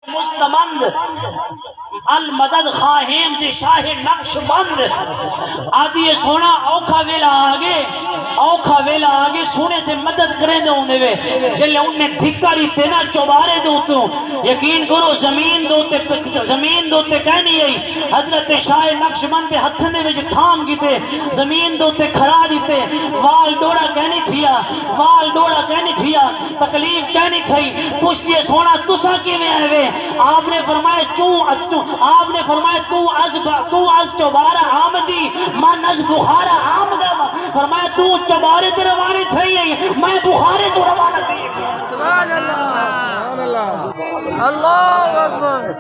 مستمند المدد خواہیم سے شاہ نقش بند آدھی سونا اوکھا ویلا آگے سونے سے مدد کریں دے ہونے وے جلے انہیں دھکاری تینا چوبارے دوتوں یقین کرو زمین دوتے کہنی ہے حضرت شاہ نقش بند ہتھنے میں جو تھام کی تے زمین دوتے کھڑا دیتے وال ڈوڑا کہنی تھیا تکلیف کہنی تھی پوچھتی سونا تسا کی میں آئے وے آپ نے فرمایا تو از چوبارہ آمدی من از بخارہ آمدہ فرمایا تو چوبارے تے روانی تھی میں بخارے تو روانہ تھی سبحان اللہ اللہ اکبر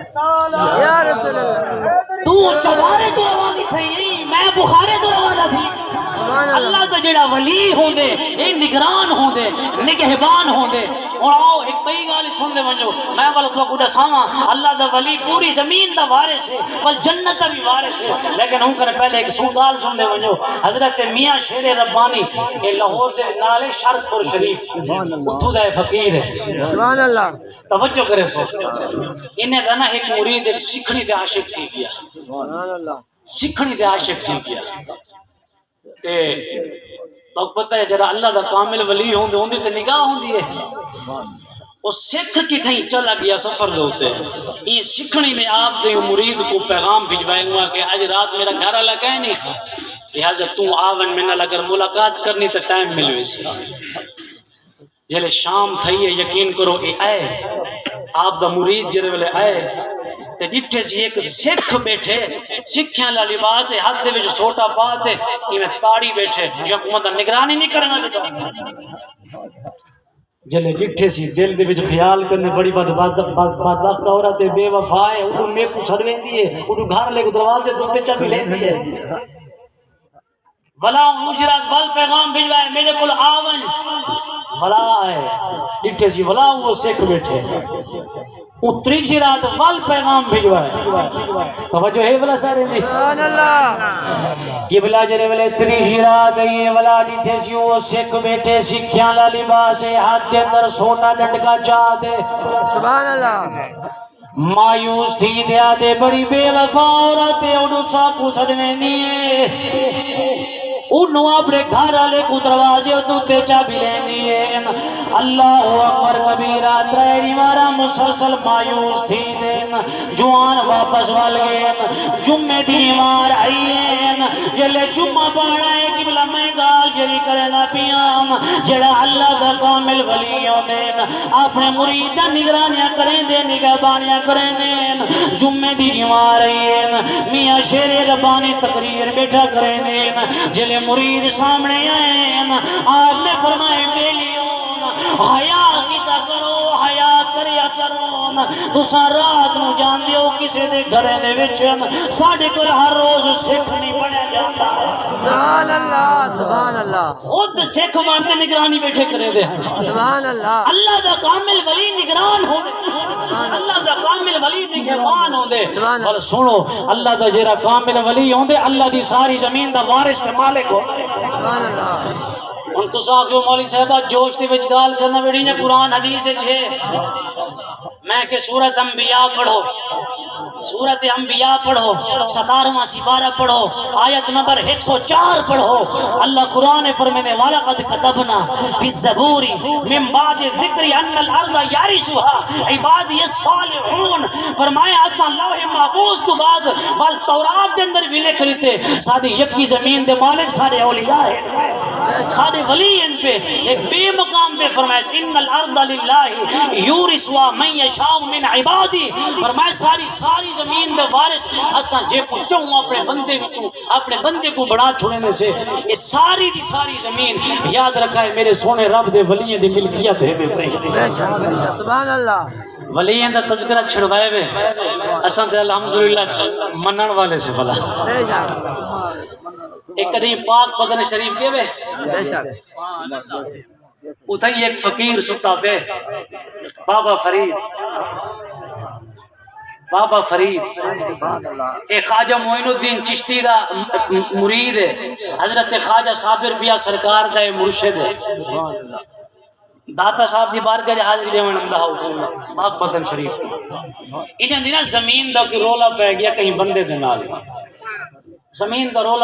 یا رسول اللہ تو چوبارے تو روانی تھی میں بخارے تو روانہ تھی اللہ کا جڑا ولی ہوں دے ایک نگران ہوں دے نگہبان ہوں دے اور آؤ ایک بئی گالی سن دے ونجو میں والا تو کوڑا ساما اللہ دا ولی پوری زمین دا وارث ہے بل جنت بھی وارث ہے لیکن ہم کرے پہلے ایک سودال سن دے ونجو حضرت میاں شیر ربانی یہ لاہور دے نالے شرط پور شریف اتھو دا فقیر ہے سبحان اللہ توجہ کرے سو انہیں دا نا ایک مرید ایک سکھنی دے عاشق تھی کیا سبحان اللہ سکھنی دے عاشق تھی کیا تے تو پتہ ہے جرا اللہ دا کامل ولی ہوندے تے نگاہ ہوندی ہے وہ سکھ کی تھیں چلا گیا سفر دے ہوتے یہ سکھنی نے آپ دے مرید کو پیغام بھجوائے ہوا کہ آج رات میرا گھر والا کہیں نہیں لہٰذا تو آون میں نہ اگر ملاقات کرنی تو ٹائم ملوے سی جلے شام تھئی ہے یقین کرو اے آئے آپ دا مرید جرے والے آئے تے ڈٹھے سی ایک سکھ بیٹھے سکھیاں لا لباس ہے ہاتھ دے وچ چھوٹا پات ہے یہ میں تاڑی بیٹھے جو حکومت نگرانی نہیں کرنا لگا جلے ڈٹھے سی دل دے وچ خیال کرنے بڑی بدبخت عورت بے وفا ہے اُڑ میں کو سرویندی ہے اُڑ گھر لے کو دروازے دے چا بھی لیندی ہے ولا مجرات بل پیغام بھجوائے میرے کول آون ولا ہے ڈٹھے سی ولا وہ سکھ بیٹھے اتری سی رات ول پیغام بھجوائے توجہ ہے ولا سارے دی سبحان اللہ یہ بلا جرے والے اتری سی رات یہ ولا ڈٹھے سی وہ سکھ بیٹھے سکھیاں لا لباس ہے ہاتھ دے اندر سونا ڈنڈکا چاہ دے سبحان اللہ مایوس تھی دیا دے بڑی بے وفا عورت اُڑو سا کو سڑوینی ہے انہوں اپنے گھر والے کو دروازے تے چابی لینی ہے اللہ اکبر کبیرہ تریری مارا مسلسل مایوس تھی دین جوان واپس وال گئے جمعے دی مار آئیے جلے جمعہ پاڑا ہے قبلہ میں گال جری کرنا پیام جڑا اللہ دا کامل ولیوں دین اپنے مریدہ نگرانیاں کریں دے نگہبانیاں کریں دین جمعے دی مار آئیے میاں شیر ربانی تقریر بیٹھا کریں دین جلے مرید سامنے آئے آپ نے فرمائے بیلیون حیا کیتا کرو حیا کریا کرو تو رات نو جان دیو کسی دے گھرے دے وچ ساڈے کول ہر روز سکھ نہیں بنیا جاتا سبحان اللہ سبحان اللہ خود سکھ مانتے نگرانی بیٹھے کرے دے سبحان اللہ اللہ دا کامل ولی نگران ہو اللہ دا کامل ولی نگہبان ہو دے اور سنو اللہ دا جیرا کامل ولی ہوں دے اللہ دی ساری زمین دا وارث تے مالک ہو سبحان اللہ ان تو ساکھو مولی صاحبہ جوش دی وچ گال کرنا بیڑی نے قرآن حدیث ہے میں کہ سورت انبیاء پڑھو سورت انبیاء پڑھو 17واں سپارہ پڑھو آیت نمبر 104 پڑھو اللہ قرآن فرمانے والا قد کتبنا فی الزبور من بعد ذکر ان الارض یارثها عبادی الصالحون فرمایا اساں لوح محفوظ تو بعد بل تورات دے اندر بھی لکھ لیتے ساری یکی زمین دے مالک سارے اولیاء ہیں سارے ولی ان پہ ایک بے مقام پہ فرمایا ان الارض للہ یورثها من یشاء من عبادی فرمایا ساری زمین دے وارث اساں جے کو چاہوں اپنے بندے کو بڑا چھوڑنے سے یہ ساری دی ساری زمین یاد رکھا ہے میرے سونے رب دے ولیوں دی ملکیت ہے بے شک سبحان اللہ ولیوں دا تذکرہ چھڑوائے وے اساں تے الحمدللہ منن والے سے بلا ایک کہیں پاک بدن شریف کے وے بے شک اتھائی ایک فقیر ستا پہ بابا فرید ایک خواجہ معین الدین چشتی دا مرید ہے حضرت خواجہ صابر بیا سرکار دا مرشد ہے داتا صاحب دی بارگاہ وچ حاضری دیون دا ہاؤ پاک بدن شریف انہاں دی نا زمین دا کوئی رولا پے گیا کہیں بندے دے نال زمین دا رولا